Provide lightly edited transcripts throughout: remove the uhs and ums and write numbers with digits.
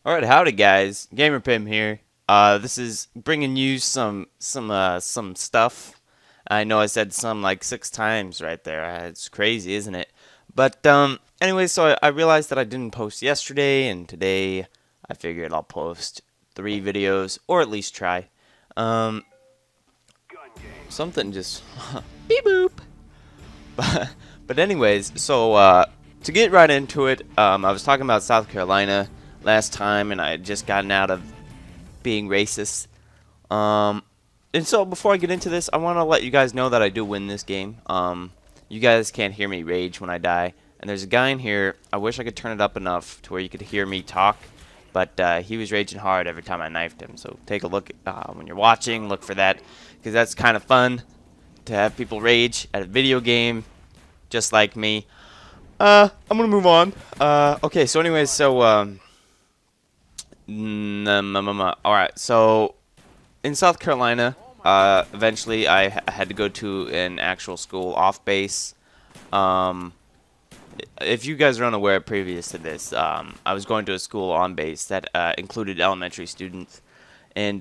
Alright, howdy guys. Gamer PIM here. This is bringing you some stuff. I know I said some like 6 times right there. It's crazy, isn't it? But anyway, so I realized that I didn't post yesterday, and today I figured I'll post 3 videos, or at least try. Um, Something just beep boop. But anyways, so to get right into it, I was talking about South Carolina last time, and I had just gotten out of being racist. Um, and so before I get into this, I want to let you guys know that I do win this game. You guys can't hear me rage when I die. And there's a guy in here. I wish I could turn it up enough to where you could hear me talk. But he was raging hard every time I knifed him. So take a look when you're watching. Look for that. Because that's kind of fun to have people rage at a video game just like me. I'm going to move on. Okay, so anyways, so... Alright, so in South Carolina, eventually I had to go to an actual school off base. Um, if you guys are unaware previous to this, I was going to a school on base that included elementary students, and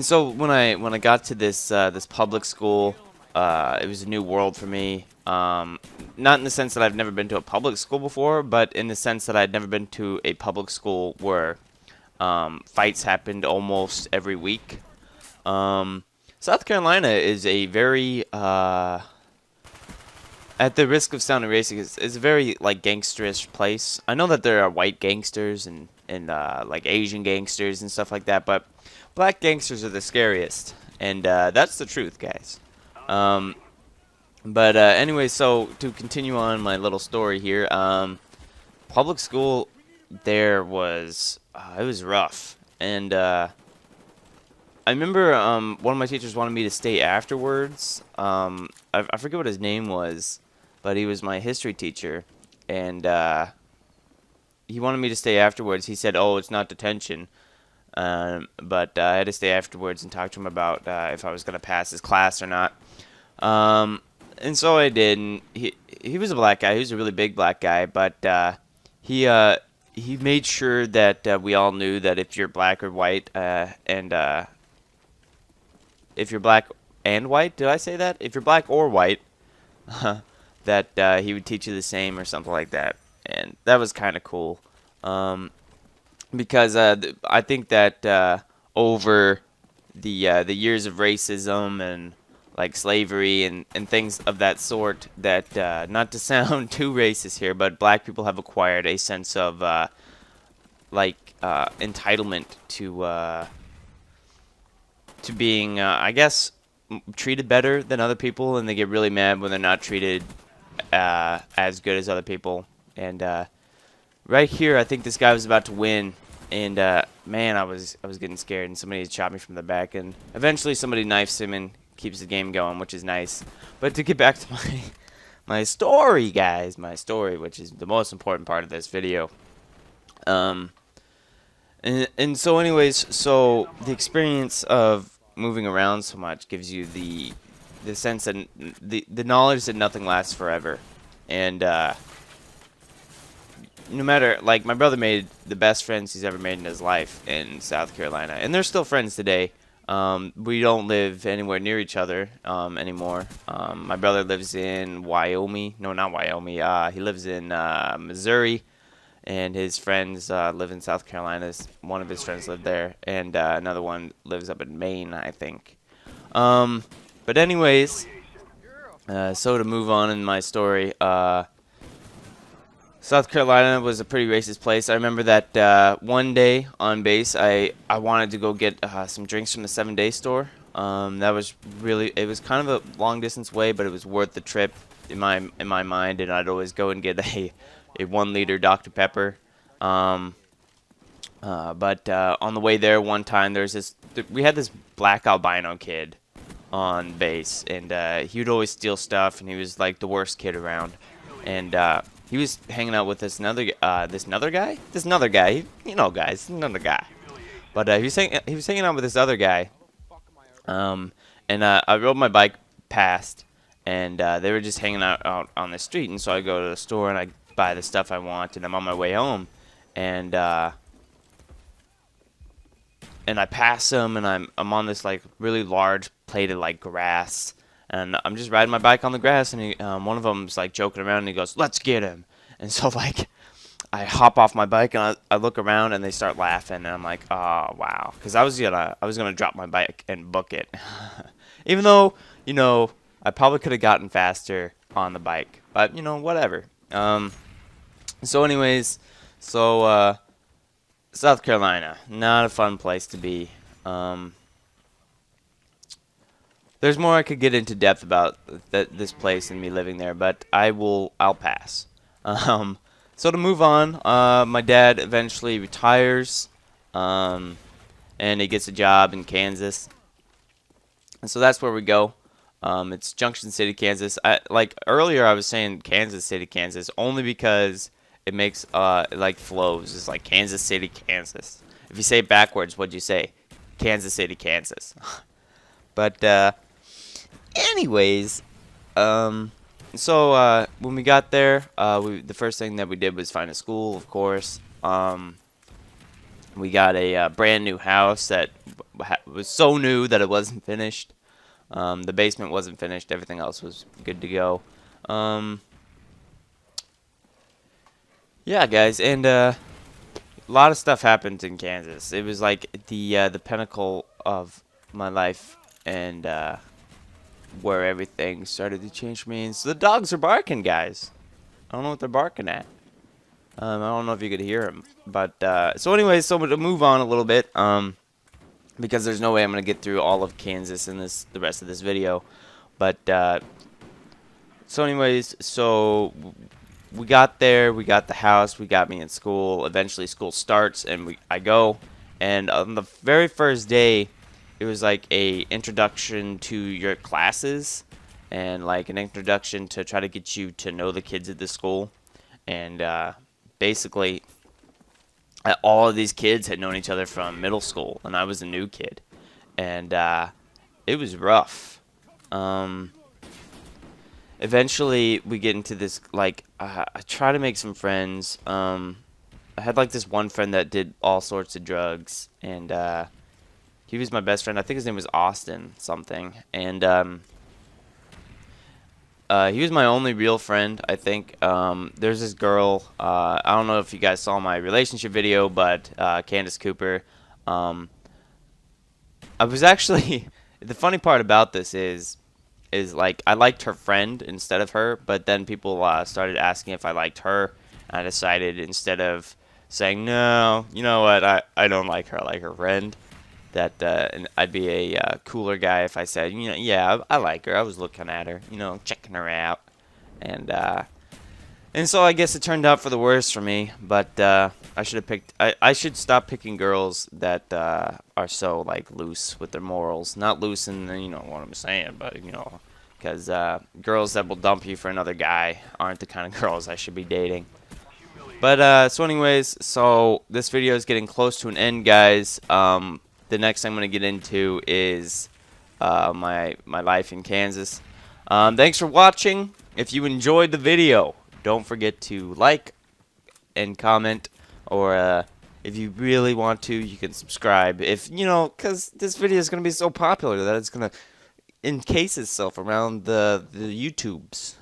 so when I got to this public school, it was a new world for me. Not in the sense that I've never been to a public school before, but in the sense that I'd never been to a public school where fights happened almost every week. South Carolina is a very, at the risk of sounding racist, is a very like gangsterish place. I know that there are white gangsters and like Asian gangsters and stuff like that, but black gangsters are the scariest, and that's the truth, guys. But anyway, so to continue on my little story here, public school there was it was rough, and I remember one of my teachers wanted me to stay afterwards. I forget what his name was, but he was my history teacher, and he wanted me to stay afterwards. He said, "Oh, it's not detention." But I had to stay afterwards and talk to him about if I was going to pass his class or not. And so I did. And he was a black guy. He was a really big black guy, but he made sure that we all knew that if you're black or white, and if you're black and white, did I say that? If you're black or white, that he would teach you the same or something like that, and that was kind of cool. Because I think that over the years of racism and like slavery and things of that sort, that not to sound too racist here, but black people have acquired a sense of entitlement to being, I guess, treated better than other people, and they get really mad when they're not treated as good as other people. And right here, I think this guy was about to win, and man, I was getting scared, and somebody had shot me from the back, and eventually somebody knifes him and keeps the game going, which is nice. But to get back to my story, guys, my story, which is the most important part of this video. And so anyways, so the experience of moving around so much gives you the sense that the knowledge that nothing lasts forever. And no matter, like, my brother made the best friends he's ever made in his life in South Carolina, and they're still friends today. We don't live anywhere near each other anymore. My brother lives in Wyoming. No, not Wyoming. He lives in Missouri, and his friends live in South Carolina. One of his friends lived there, and another one lives up in Maine, I think. But anyways, so to move on in my story, South Carolina was a pretty racist place. I remember that one day on base, I wanted to go get some drinks from the 7-Day store. That was really, it was kind of a long distance way, but it was worth the trip in my mind. And I'd always go and get a 1-liter Dr. Pepper. But on the way there, one time we had this black albino kid on base, and he would always steal stuff, and he was like the worst kid around. And he was hanging out with this another guy, you know, guys, another guy. But he was hanging out with this other guy. And I rode my bike past, and they were just hanging out on the street. And so I go to the store and I buy the stuff I want, and I'm on my way home. and I pass him, and I'm on this like really large plate of like grass, and I'm just riding my bike on the grass, and one of them's like joking around, and he goes, "Let's get him." And so like I hop off my bike, and I look around, and they start laughing, and I'm like, "Oh wow," because I was gonna drop my bike and book it, even though I probably could have gotten faster on the bike, but whatever. So anyways, so South Carolina, not a fun place to be. There's more I could get into depth about this place and me living there, but I'll pass. So to move on, my dad eventually retires, and he gets a job in Kansas, and so that's where we go. It's Junction City, Kansas. Like earlier, I was saying Kansas City, Kansas, only because it makes it like flows. It's like Kansas City, Kansas. If you say it backwards, what'd you say? Kansas City, Kansas. But anyways, so when we got there, the first thing that we did was find a school, of course. We got a brand new house that was so new that it wasn't finished. The basement wasn't finished. Everything else was good to go. Yeah, guys, and a lot of stuff happened in Kansas. It was like the pinnacle of my life, and where everything started to change for me. And so the dogs are barking, guys. I don't know what they're barking at. I don't know if you could hear them, but so anyways, so to move on a little bit, because there's no way I'm gonna get through all of Kansas in the rest of this video, but so anyways, so we got there, we got the house, we got me in school. Eventually, school starts, and I go, and on the very first day, it was like a introduction to your classes, and like an introduction to try to get you to know the kids at the school, and basically, all of these kids had known each other from middle school, and I was a new kid, and it was rough. Eventually, we get into this, like, I try to make some friends. I had, like, this one friend that did all sorts of drugs, and he was my best friend. I think his name was Austin something, and he was my only real friend, I think. There's this girl, I don't know if you guys saw my relationship video, but Candace Cooper. I was actually, the funny part about this is like I liked her friend instead of her, but then people started asking if I liked her, and I decided instead of saying, no, you know what, I don't like her, I like her friend, that and I'd be a cooler guy if I said, yeah, I like her. I was looking at her, checking her out, and so I guess it turned out for the worse for me. But I should have picked. I should stop picking girls that are so like loose with their morals. Not loose in what I'm saying, but because girls that will dump you for another guy aren't the kind of girls I should be dating. But so anyways, so this video is getting close to an end, guys. The next thing I'm going to get into is my life in Kansas. Thanks for watching. If you enjoyed the video, don't forget to like and comment, or if you really want to, you can subscribe. If because this video is going to be so popular that it's going to encase itself around the YouTubes.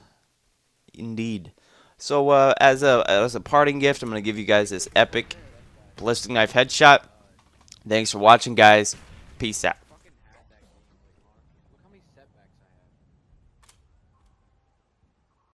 Indeed. So as a parting gift, I'm going to give you guys this epic ballistic knife headshot. Thanks for watching, guys. Peace out.